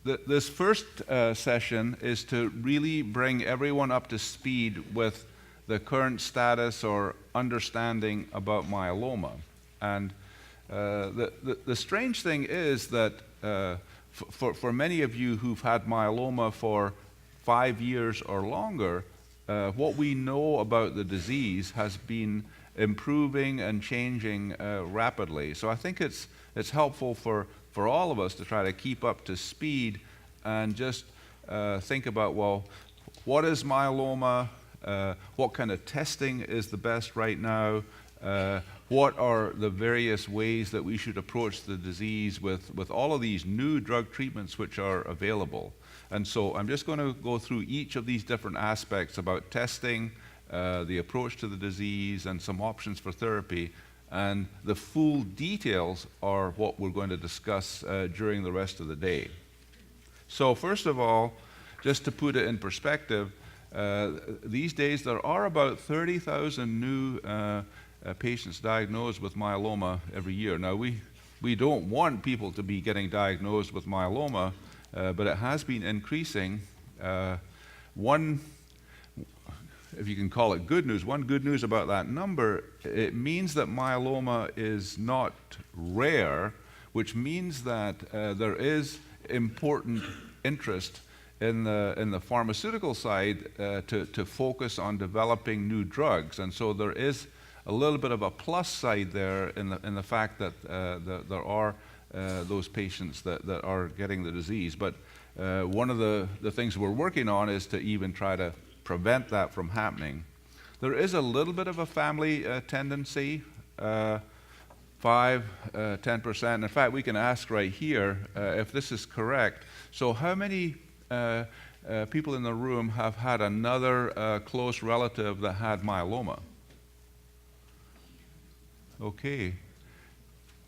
This first session is to really bring everyone up to speed with the current status or understanding about myeloma. And the strange thing is that for many of you who've had myeloma for 5 years or longer, what we know about the disease has been improving and changing rapidly. So I think it's helpful for all of us to try to keep up to speed and just think about, well, what is myeloma? What kind of testing is the best right now? What are the various ways that we should approach the disease with all of these new drug treatments which are available? And so I'm just going to go through each of these different aspects about testing, the approach to the disease, and some options for therapy. And the full details are what we're going to discuss during the rest of the day. So first of all, just to put it in perspective, these days there are about 30,000 new patients diagnosed with myeloma every year. Now we don't want people to be getting diagnosed with myeloma, but it has been increasing. One, if you can call it good news, one good news about that number, it means that myeloma is not rare, which means that there is important interest in the pharmaceutical side to focus on developing new drugs. And so there is a little bit of a plus side there in the fact that there are those patients that are getting the disease. But one of the things we're working on is to even try to prevent that from happening. There is a little bit of a family tendency, 5–10%. In fact, we can ask right here if this is correct. So how many people in the room have had another close relative that had myeloma? Okay.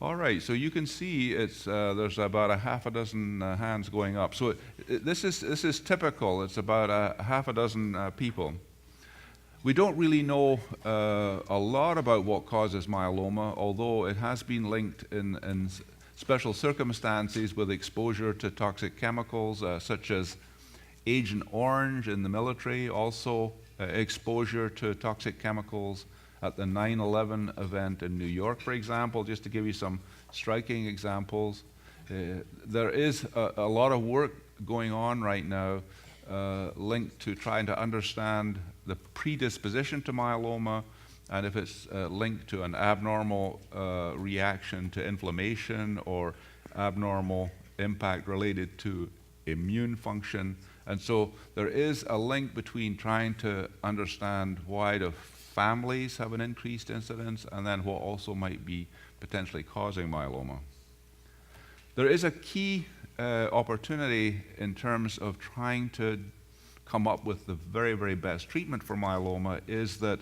All right, so you can see it's there's about a half a dozen hands going up. So this is typical. It's about a half a dozen people. We don't really know a lot about what causes myeloma, although it has been linked in special circumstances with exposure to toxic chemicals such as Agent Orange in the military, also exposure to toxic chemicals at the 9/11 event in New York, for example, just to give you some striking examples. There is a lot of work going on right now linked to trying to understand the predisposition to myeloma and if it's linked to an abnormal reaction to inflammation or abnormal impact related to immune function. And so there is a link between trying to understand why the families have an increased incidence and then what also might be potentially causing myeloma. There is a key opportunity in terms of trying to come up with the very, very best treatment for myeloma is that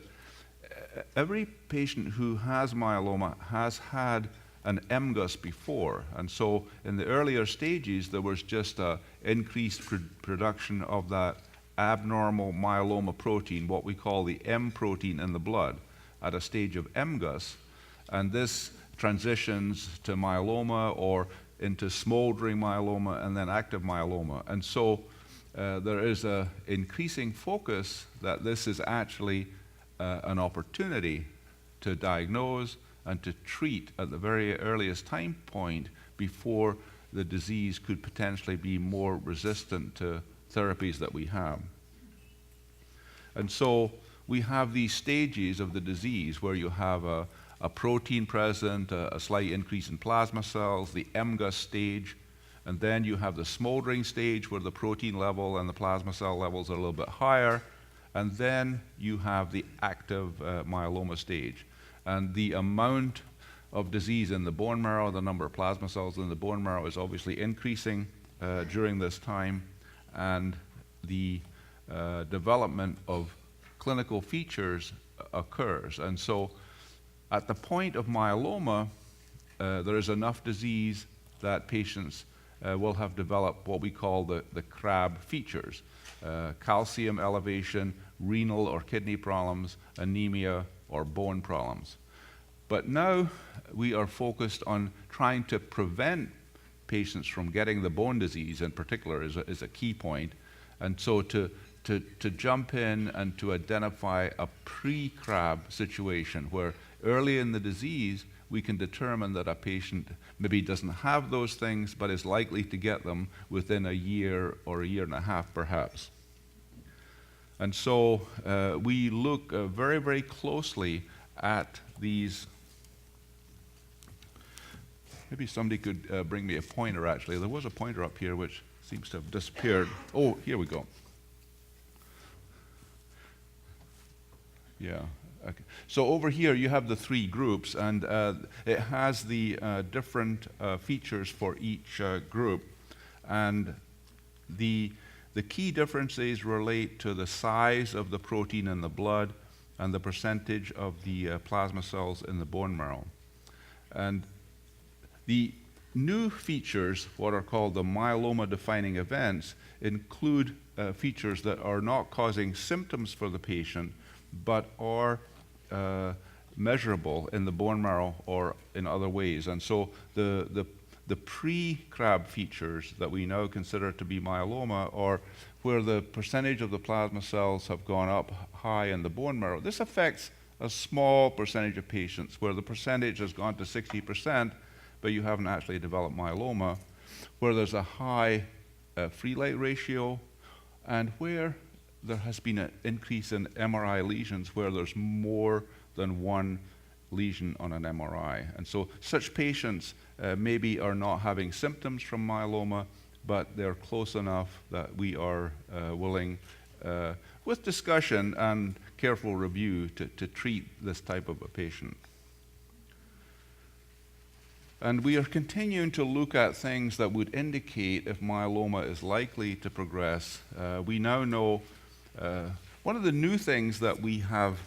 every patient who has myeloma has had an MGUS before. And so in the earlier stages, there was just an increased production of that abnormal myeloma protein, what we call the M protein in the blood, at a stage of MGUS. And this transitions to myeloma or into smoldering myeloma and then active myeloma. And so there is an increasing focus that this is actually an opportunity to diagnose and to treat at the very earliest time point before the disease could potentially be more resistant to therapies that we have. And so we have these stages of the disease where you have a protein present, a slight increase in plasma cells, the MGUS stage, and then you have the smoldering stage where the protein level and the plasma cell levels are a little bit higher, and then you have the active myeloma stage. And the amount of disease in the bone marrow, the number of plasma cells in the bone marrow is obviously increasing during this time, and the development of clinical features occurs. And so at the point of myeloma, there is enough disease that patients will have developed what we call the CRAB features: calcium elevation, renal or kidney problems, anemia, or bone problems. But now we are focused on trying to prevent patients from getting the bone disease in particular is a key point. And so to jump in and to identify a pre-CRAB situation where early in the disease we can determine that a patient maybe doesn't have those things but is likely to get them within a year or a year and a half perhaps. And so we look very, very closely at these. Maybe somebody could bring me a pointer actually. There was a pointer up here which seems to have disappeared. Oh, here we go. Yeah. Okay. So over here you have the three groups, and it has the different features for each group. And the key differences relate to the size of the protein in the blood and the percentage of the plasma cells in the bone marrow. And the new features, what are called the myeloma-defining events, include features that are not causing symptoms for the patient, but are measurable in the bone marrow or in other ways. And so the pre-CRAB features that we now consider to be myeloma are where the percentage of the plasma cells have gone up high in the bone marrow. This affects a small percentage of patients where the percentage has gone to 60%, but you haven't actually developed myeloma, where there's a high free light ratio, and where there has been an increase in MRI lesions where there's more than one lesion on an MRI. And so such patients maybe are not having symptoms from myeloma, but they're close enough that we are willing, with discussion and careful review, to treat this type of a patient. And we are continuing to look at things that would indicate if myeloma is likely to progress. We now know one of the new things that we have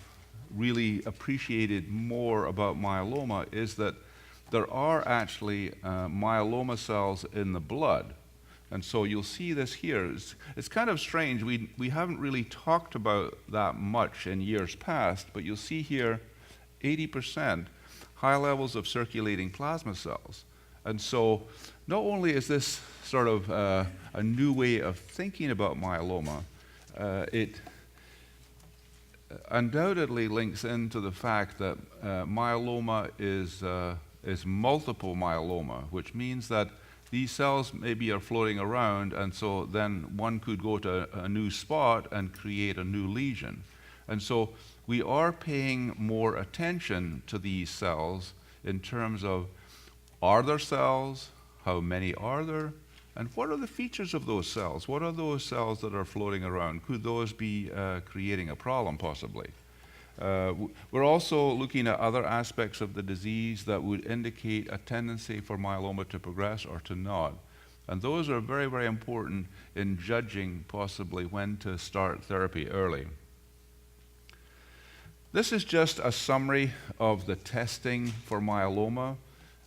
really appreciated more about myeloma is that there are actually myeloma cells in the blood. And so you'll see this here. It's kind of strange. We haven't really talked about that much in years past, but you'll see here 80% high levels of circulating plasma cells. And so not only is this sort of a new way of thinking about myeloma, it undoubtedly links into the fact that myeloma is multiple myeloma, which means that these cells maybe are floating around, and so then one could go to a new spot and create a new lesion. And so we are paying more attention to these cells in terms of, are there cells, how many are there, and what are the features of those cells? What are those cells that are floating around? Could those be creating a problem possibly? We're also looking at other aspects of the disease that would indicate a tendency for myeloma to progress or to not. And those are very, very important in judging possibly when to start therapy early. This is just a summary of the testing for myeloma.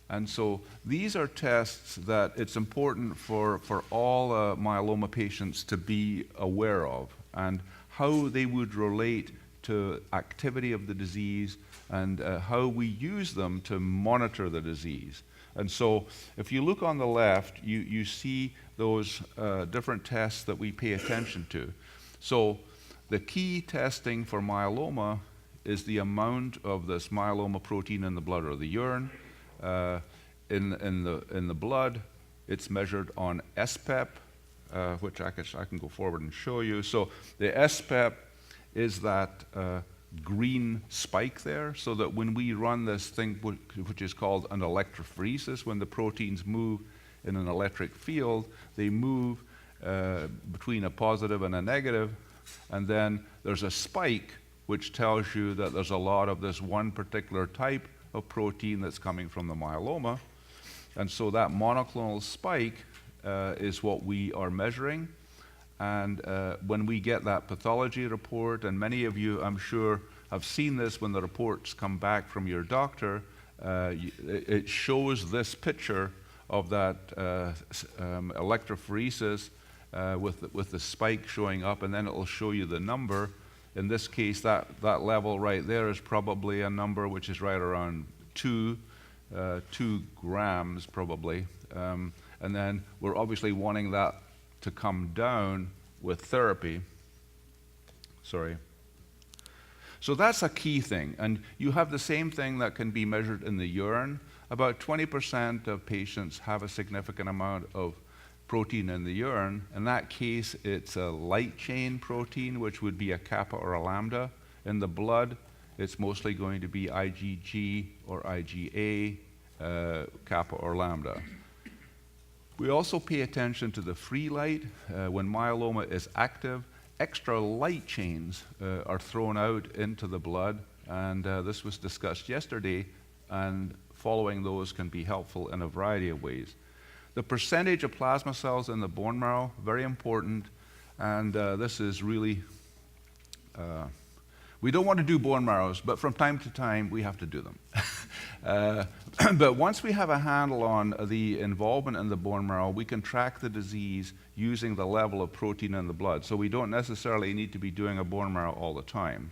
And so these are tests that it's important for all myeloma patients to be aware of, and how they would relate to activity of the disease, and how we use them to monitor the disease. And so if you look on the left, you see those different tests that we pay attention to. So the key testing for myeloma is the amount of this myeloma protein in the blood or the urine. In the blood, it's measured on SPEP, which I can go forward and show you. So the SPEP is that green spike there, so that when we run this thing which is called an electrophoresis, when the proteins move in an electric field, they move between a positive and a negative, and then there's a spike which tells you that there's a lot of this one particular type of protein that's coming from the myeloma. And so that monoclonal spike is what we are measuring. And when we get that pathology report, and many of you, I'm sure, have seen this when the reports come back from your doctor, it shows this picture of that electrophoresis with the spike showing up, and then it will show you the number. In this case, that level right there is probably a number which is right around 2. 2 grams probably. And then we're obviously wanting that to come down with therapy. Sorry. So that's a key thing. And you have the same thing that can be measured in the urine. About 20% of patients have a significant amount of protein in the urine. In that case, it's a light chain protein, which would be a kappa or a lambda. In the blood, it's mostly going to be IgG or IgA, kappa or lambda. We also pay attention to the free light. When myeloma is active, extra light chains are thrown out into the blood, and this was discussed yesterday, and following those can be helpful in a variety of ways. The percentage of plasma cells in the bone marrow, very important, and this is really, we don't want to do bone marrows, but from time to time we have to do them. But once we have a handle on the involvement in the bone marrow, we can track the disease using the level of protein in the blood. So we don't necessarily need to be doing a bone marrow all the time.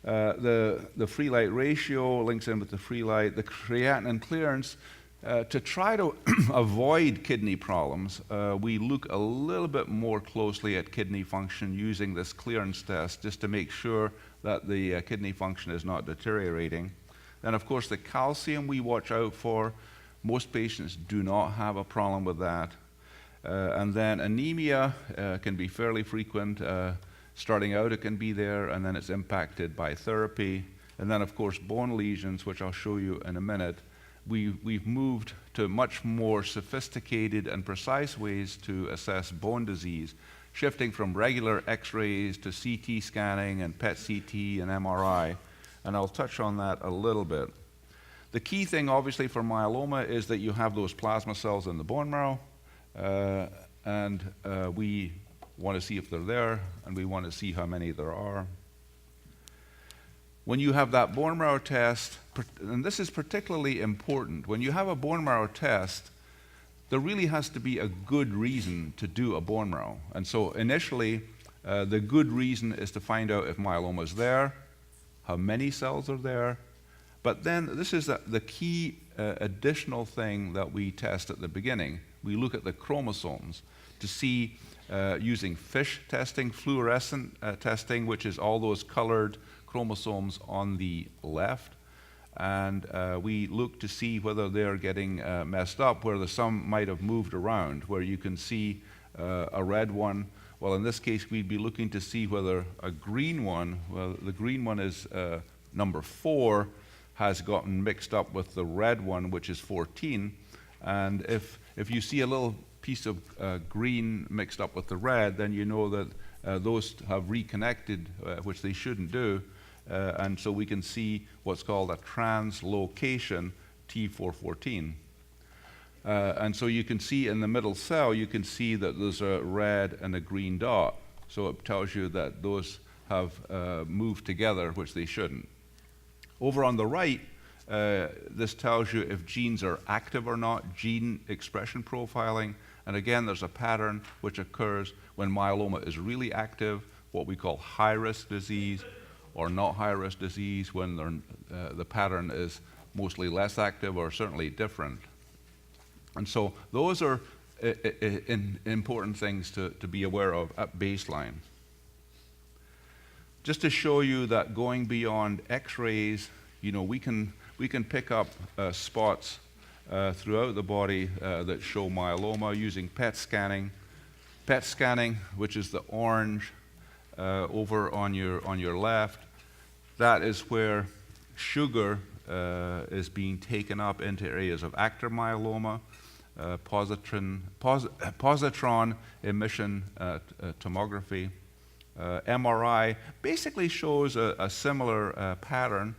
The free light ratio links in with the free light. The creatinine clearance, to try to avoid kidney problems, we look a little bit more closely at kidney function using this clearance test just to make sure that the kidney function is not deteriorating. And of course, the calcium we watch out for. Most patients do not have a problem with that. And then anemia can be fairly frequent. Starting out, it can be there, and then it's impacted by therapy. And then, of course, bone lesions, which I'll show you in a minute. We've moved to much more sophisticated and precise ways to assess bone disease, shifting from regular X-rays to CT scanning and PET-CT and MRI. And I'll touch on that a little bit. The key thing, obviously, for myeloma is that you have those plasma cells in the bone marrow, and we want to see if they're there, and we want to see how many there are. When you have that bone marrow test, and this is particularly important, when you have a bone marrow test, there really has to be a good reason to do a bone marrow. And so initially, the good reason is to find out if myeloma is there, how many cells are there. But then this is the key additional thing that we test at the beginning. We look at the chromosomes to see, using FISH testing, fluorescent testing, which is all those colored chromosomes on the left. And we look to see whether they're getting messed up, where some might have moved around, where you can see a red one. Well, in this case, we'd be looking to see whether a green one, well, the green one is number 4, has gotten mixed up with the red one, which is 14. And if you see a little piece of green mixed up with the red, then you know that those have reconnected, which they shouldn't do. And so we can see what's called a translocation T414. And so you can see in the middle cell, you can see that there's a red and a green dot. So it tells you that those have moved together, which they shouldn't. Over on the right, this tells you if genes are active or not, gene expression profiling. And again, there's a pattern which occurs when myeloma is really active, what we call high-risk disease, or not high-risk disease when the pattern is mostly less active or certainly different. And so those are important things to be aware of at baseline. Just to show you that going beyond X-rays, you know, we can pick up spots throughout the body that show myeloma using PET scanning. PET scanning, which is the orange over on your left, that is where sugar is being taken up into areas of active myeloma. Positron emission tomography. MRI basically shows a similar pattern,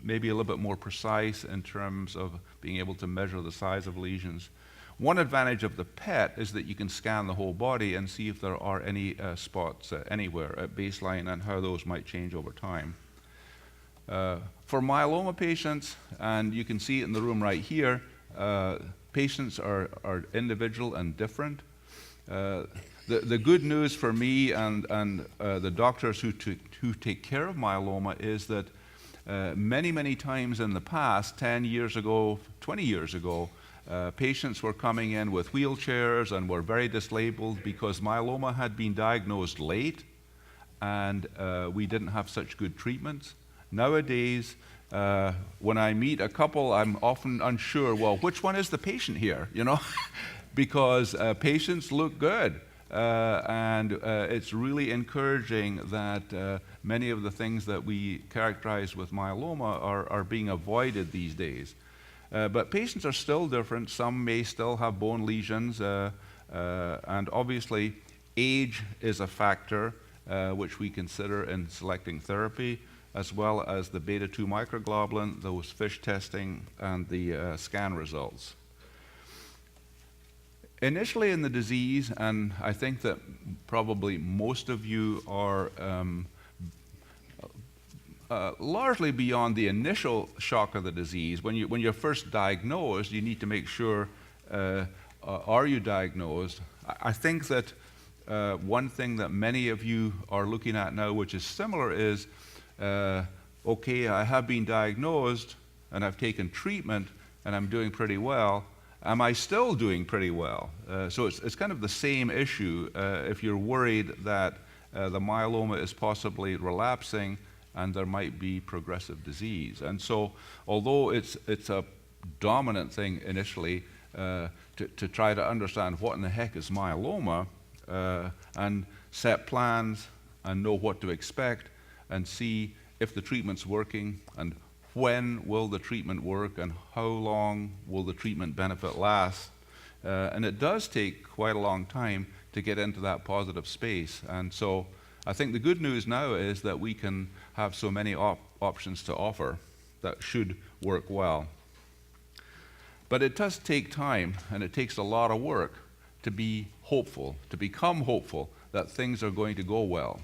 maybe a little bit more precise in terms of being able to measure the size of lesions. One advantage of the PET is that you can scan the whole body and see if there are any spots anywhere at baseline and how those might change over time. For myeloma patients, and you can see it in the room right here, patients are individual and different. The good news for me and the doctors who take care of myeloma is that Many, many times in the past, 10 years ago, 20 years ago, patients were coming in with wheelchairs and were very disabled because myeloma had been diagnosed late and we didn't have such good treatments. Nowadays, when I meet a couple, I'm often unsure, well, which one is the patient here, you know? Because patients look good. And it's really encouraging that many of the things that we characterize with myeloma are being avoided these days. But patients are still different. Some may still have bone lesions, and obviously age is a factor which we consider in selecting therapy, as well as the beta-2 microglobulin, those FISH testing, and the scan results. Initially in the disease, and I think that probably most of you are largely beyond the initial shock of the disease. When you're first diagnosed, you need to make sure, are you diagnosed? I think that one thing that many of you are looking at now, which is similar, is, okay, I have been diagnosed, and I've taken treatment, and I'm doing pretty well. Am I still doing pretty well? So it's kind of the same issue if you're worried that the myeloma is possibly relapsing and there might be progressive disease. And so although it's a dominant thing initially to try to understand what in the heck is myeloma and set plans and know what to expect and see if the treatment's working and when will the treatment work and how long will the treatment benefit last. And it does take quite a long time to get into that positive space. And so I think the good news now is that we can have so many options to offer that should work well. But it does take time, and it takes a lot of work to be hopeful, to become hopeful that things are going to go well,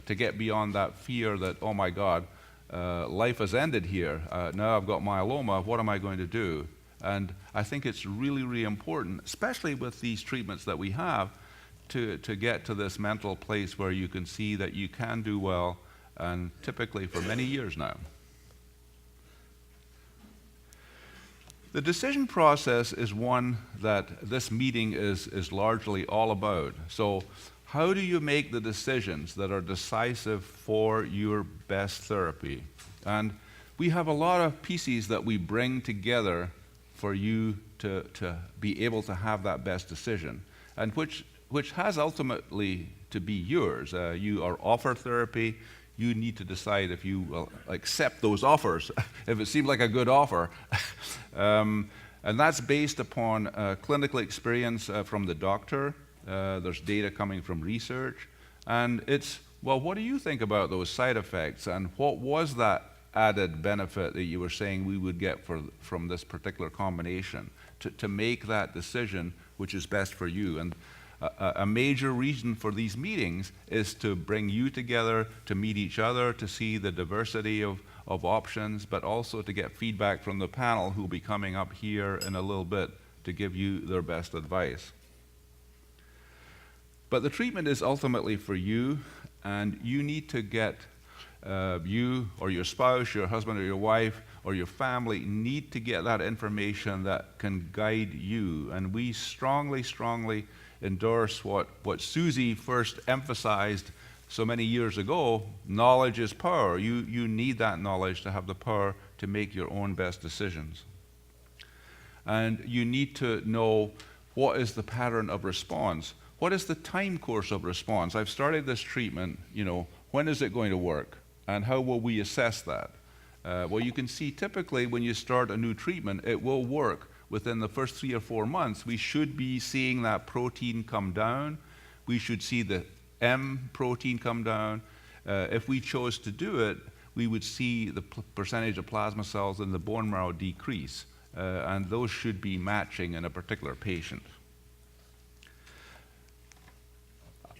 to get beyond that fear that, oh my God, life has ended here. Now I've got myeloma. What am I going to do? And I think it's really, really important, especially with these treatments that we have, to get to this mental place where you can see that you can do well, and typically for many years now. The decision process is one that this meeting is largely all about. So how do you make the decisions that are decisive for your best therapy? And we have a lot of pieces that we bring together for you to be able to have that best decision, and which has ultimately to be yours. You are offered therapy. You need to decide if you will accept those offers, if it seems like a good offer. And that's based upon clinical experience from the doctor. There's data coming from research. And it's, well, what do you think about those side effects? And what was that added benefit that you were saying we would get from this particular combination to make that decision which is best for you? And a major reason for these meetings is to bring you together, to meet each other, to see the diversity of options, but also to get feedback from the panel who will be coming up here in a little bit to give you their best advice. But the treatment is ultimately for you, and you need to get you or your spouse, your husband or your wife, or your family need to get that information that can guide you. And we strongly, strongly endorse what Susie first emphasized so many years ago: knowledge is power. You need that knowledge to have the power to make your own best decisions. And you need to know what is the pattern of response. What is the time course of response? I've started this treatment, when is it going to work? And how will we assess that? Well, you can see typically when you start a new treatment, it will work. Within the first 3 or 4 months, we should be seeing that protein come down. We should see the M protein come down. If we chose to do it, we would see the percentage of plasma cells in the bone marrow decrease. And those should be matching in a particular patient.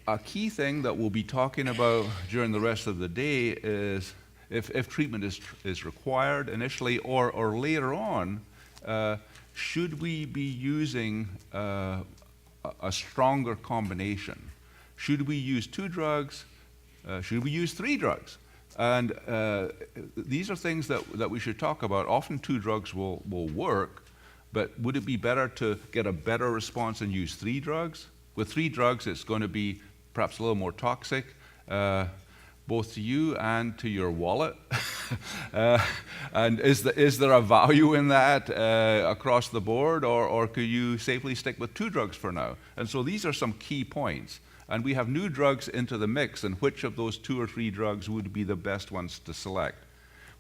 A key thing that we'll be talking about during the rest of the day is if treatment is required initially or later on, should we be using a stronger combination? Should we use 2 drugs? Should we use 3 drugs? And these are things that we should talk about. Often 2 drugs will work, but would it be better to get a better response and use 3 drugs? With 3 drugs, it's going to be perhaps a little more toxic, both to you and to your wallet. And is there a value in that across the board, or could you safely stick with 2 drugs for now? And so these are some key points. And we have new drugs into the mix, and which of those 2 or 3 drugs would be the best ones to select?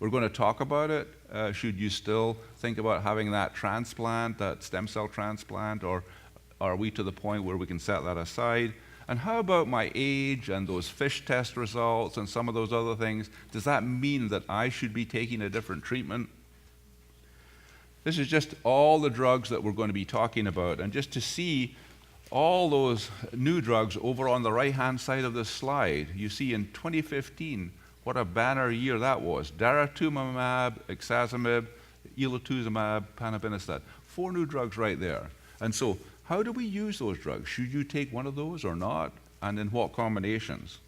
We're going to talk about it. Should you still think about having that transplant, that stem cell transplant, or are we to the point where we can set that aside? And how about my age and those FISH test results and some of those other things? Does that mean that I should be taking a different treatment? This is just all the drugs that we're going to be talking about, and just to see all those new drugs over on the right-hand side of this slide. You see in 2015, what a banner year that was. Daratumumab, ixazomib, elotuzumab, panobinostat. 4 new drugs right there. And so, how do we use those drugs? Should you take one of those or not? And in what combinations?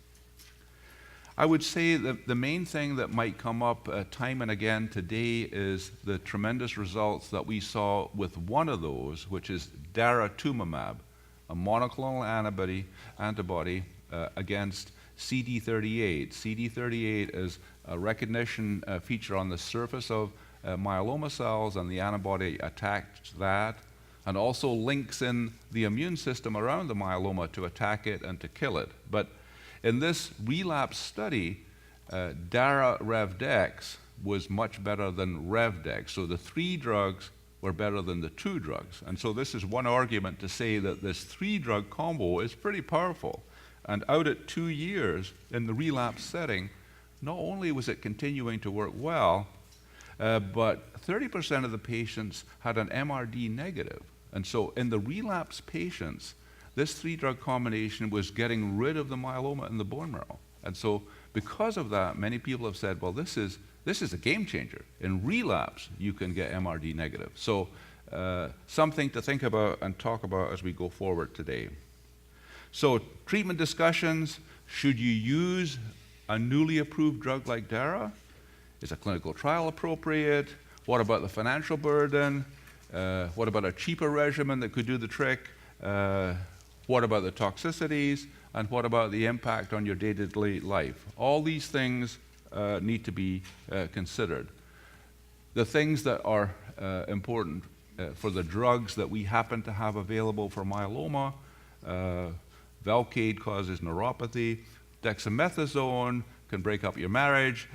I would say that the main thing that might come up time and again today is the tremendous results that we saw with one of those, which is daratumumab, a monoclonal antibody against CD38. CD38 is a recognition feature on the surface of myeloma cells, and the antibody attacks that, and also links in the immune system around the myeloma to attack it and to kill it. But in this relapse study, Dara-Revdex was much better than Revdex. So the 3 drugs were better than the 2 drugs. And so this is one argument to say that this 3-drug combo is pretty powerful. And out at 2 years in the relapse setting, not only was it continuing to work well, but 30% of the patients had an MRD negative. And so in the relapse patients, this 3-drug combination was getting rid of the myeloma in the bone marrow. And so because of that, many people have said, well, this is a game changer. In relapse, you can get MRD negative. So something to think about and talk about as we go forward today. So treatment discussions: should you use a newly approved drug like Dara? Is a clinical trial appropriate? What about the financial burden? What about a cheaper regimen that could do the trick? What about the toxicities? And what about the impact on your day-to-day life? All these things need to be considered. The things that are important for the drugs that we happen to have available for myeloma: Velcade causes neuropathy, dexamethasone can break up your marriage.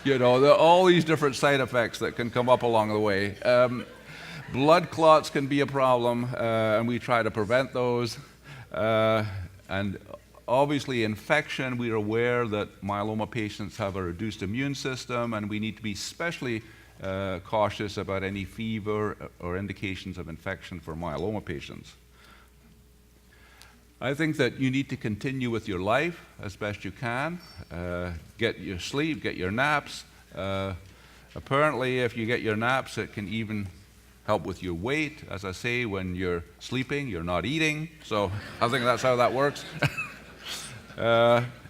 All these different side effects that can come up along the way. Blood clots can be a problem, and we try to prevent those. And obviously infection, we are aware that myeloma patients have a reduced immune system, and we need to be especially cautious about any fever or indications of infection for myeloma patients. I think that you need to continue with your life as best you can. Get your sleep, get your naps. Apparently, if you get your naps, it can even help with your weight. As I say, when you're sleeping, you're not eating. So I think that's how that works.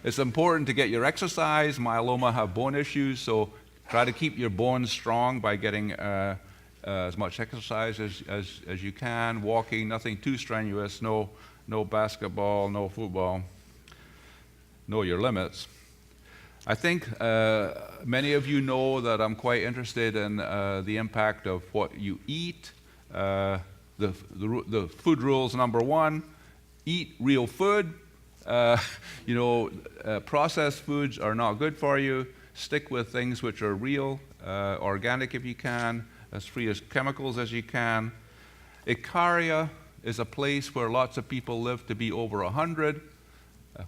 It's important to get your exercise. Myeloma have bone issues, so try to keep your bones strong by getting as much exercise as you can. Walking, nothing too strenuous. No basketball, no football. Know your limits. I think many of you know that I'm quite interested in the impact of what you eat. The food rules: number 1, eat real food. Processed foods are not good for you. Stick with things which are real, organic if you can, as free as chemicals as you can. Icaria is a place where lots of people live to be over 100.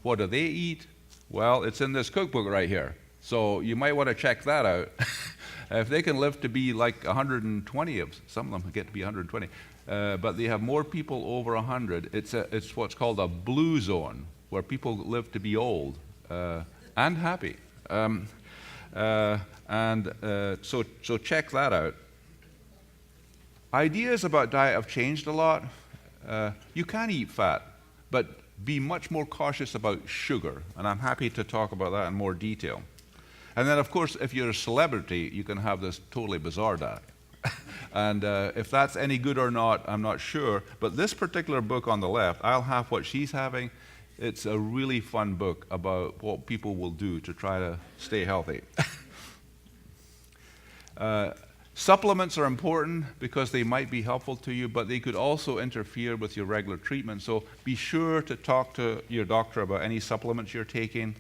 What do they eat? Well, it's in this cookbook right here. So you might want to check that out. If they can live to be like 120, some of them get to be 120, but they have more people over 100. It's what's called a blue zone, where people live to be old and happy. So check that out. Ideas about diet have changed a lot. You can eat fat, but be much more cautious about sugar, and I'm happy to talk about that in more detail. And then, of course, if you're a celebrity, you can have this totally bizarre diet. And if that's any good or not, I'm not sure. But this particular book on the left, I'll Have What She's Having. It's a really fun book about what people will do to try to stay healthy. Supplements are important because they might be helpful to you, but they could also interfere with your regular treatment. So be sure to talk to your doctor about any supplements you're taking.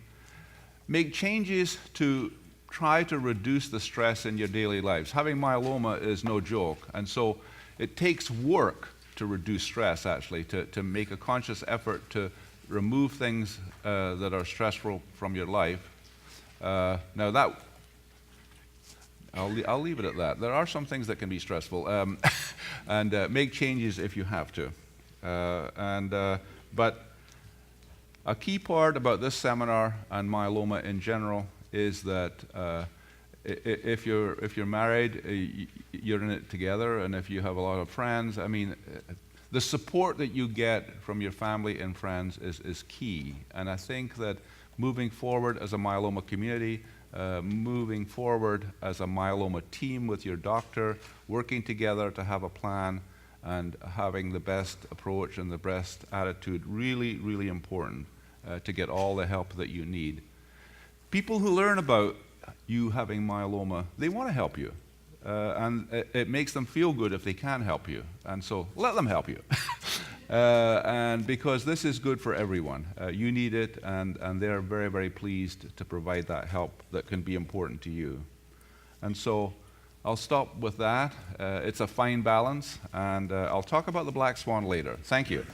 Make changes to try to reduce the stress in your daily lives. Having myeloma is no joke, and so it takes work to reduce stress, actually, to make a conscious effort to remove things that are stressful from your life. Now that, I'll leave it at that. There are some things that can be stressful, and make changes if you have to. But a key part about this seminar and myeloma in general is that if you're married, you're in it together, and if you have a lot of friends, I mean, the support that you get from your family and friends is key. And I think that moving forward as a myeloma community, moving forward as a myeloma team with your doctor, working together to have a plan and having the best approach and the best attitude, really, really important to get all the help that you need. People who learn about you having myeloma, they want to help you. And it makes them feel good if they can help you. And so let them help you. And because this is good for everyone. You need it, and they're very, very pleased to provide that help that can be important to you. And so I'll stop with that. It's a fine balance, and I'll talk about the black swan later. Thank you.